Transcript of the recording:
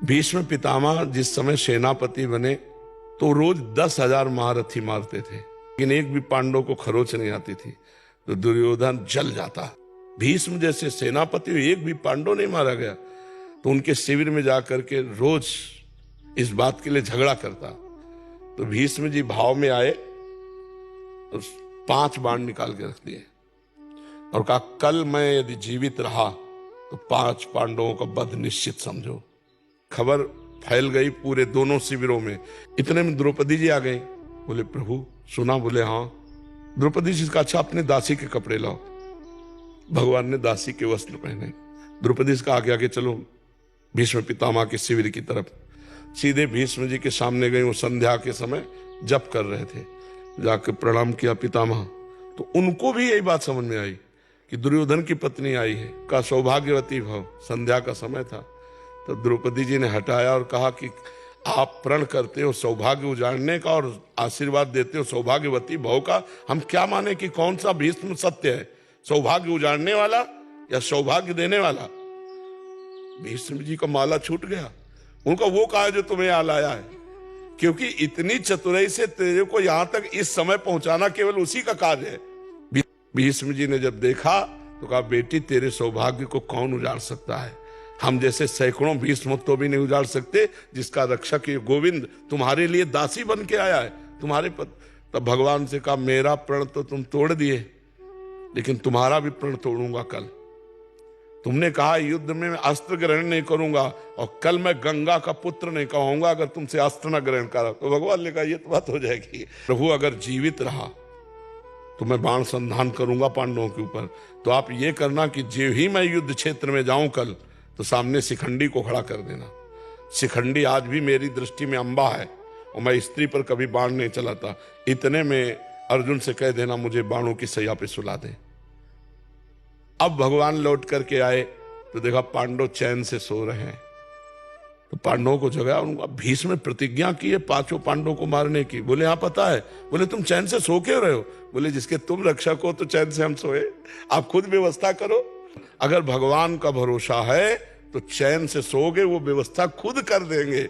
भीष्म पितामह जिस समय सेनापति बने तो रोज 10,000 महारथी मारते थे, लेकिन एक भी पांडव को खरोच नहीं आती थी तो दुर्योधन जल जाता। भीष्म जैसे सेनापति एक भी पांडव नहीं मारा गया तो उनके शिविर में जाकर के रोज इस बात के लिए झगड़ा करता। तो भीष्म जी भाव में आए और 5 बाण निकाल के रख दिए और कहा, कल मैं यदि जीवित रहा तो 5 पांडवों का वध निश्चित समझो। खबर फैल गई पूरे दोनों शिविरों में। इतने में द्रौपदी जी आ गई। बोले, प्रभु सुना? बोले, हाँ। द्रौपदी जी का, अच्छा अपने दासी के कपड़े लाओ। भगवान ने दासी के वस्त्र पहने। द्रौपदी जी का आगे आगे चलो भीष्म पितामह के शिविर की तरफ। सीधे भीष्म जी के सामने गई। वो संध्या के समय जप कर रहे थे। जाकर प्रणाम किया पितामह। तो उनको भी यही बात समझ में आई कि दुर्योधन की पत्नी आई है। का सौभाग्यवती भव। संध्या का समय था। तो द्रौपदी जी ने हटाया और कहा कि आप प्रण करते हो सौभाग्य उजाड़ने का और आशीर्वाद देते हो सौभाग्यवती भव का। हम क्या माने कि कौन सा भीष्म सत्य है, सौभाग्य उजाड़ने वाला या सौभाग्य देने वाला? भीष्म जी का माला छूट गया। उनका वो कहा जो तुम्हें यहाँ लाया है, क्योंकि इतनी चतुराई से तेरे को यहां तक इस समय पहुंचाना केवल उसी का कार्य है। भीष्म जी ने जब देखा तो कहा, बेटी तेरे सौभाग्य को कौन उजाड़ सकता है? हम जैसे सैकड़ों भीष्म तो भी नहीं उजाड़ सकते, जिसका रक्षक ये गोविंद तुम्हारे लिए दासी बन के आया है, तुम्हारे पद। तब भगवान से कहा, मेरा प्रण तो तुम तोड़ दिए, लेकिन तुम्हारा भी प्रण तोड़ूंगा कल। तुमने कहा युद्ध में मैं अस्त्र ग्रहण नहीं करूंगा और कल मैं गंगा का पुत्र नहीं कहूंगा अगर तुमसे अस्त्र न ग्रहण करा। तो भगवान ने कहा, ये तो बात हो जाएगी। प्रभु अगर जीवित रहा तो मैं बाण संधान करूंगा पांडवों के ऊपर। तो आप ये करना कि जो ही मैं युद्ध क्षेत्र में जाऊं कल, तो सामने शिखंडी को खड़ा कर देना। शिखंडी आज भी मेरी दृष्टि में अंबा है और मैं स्त्री पर कभी बाण नहीं चलाता। इतने में अर्जुन से कह देना मुझे बाणों की सैया पे सुला दे। अब भगवान लौट करके आए तो देखा पांडव चैन से सो रहे हैं। तो पांडवों को जगाया। उनका भीष्म ने प्रतिज्ञा की है 5 पांडवों को मारने की। बोले, हाँ पता है। बोले, तुम चैन से सो क्यों रहे हो? बोले, जिसके तुम रक्षक हो तो चैन से हम सोए। आप खुद व्यवस्था करो। अगर भगवान का भरोसा है तो चैन से सोओगे, वो व्यवस्था खुद कर देंगे।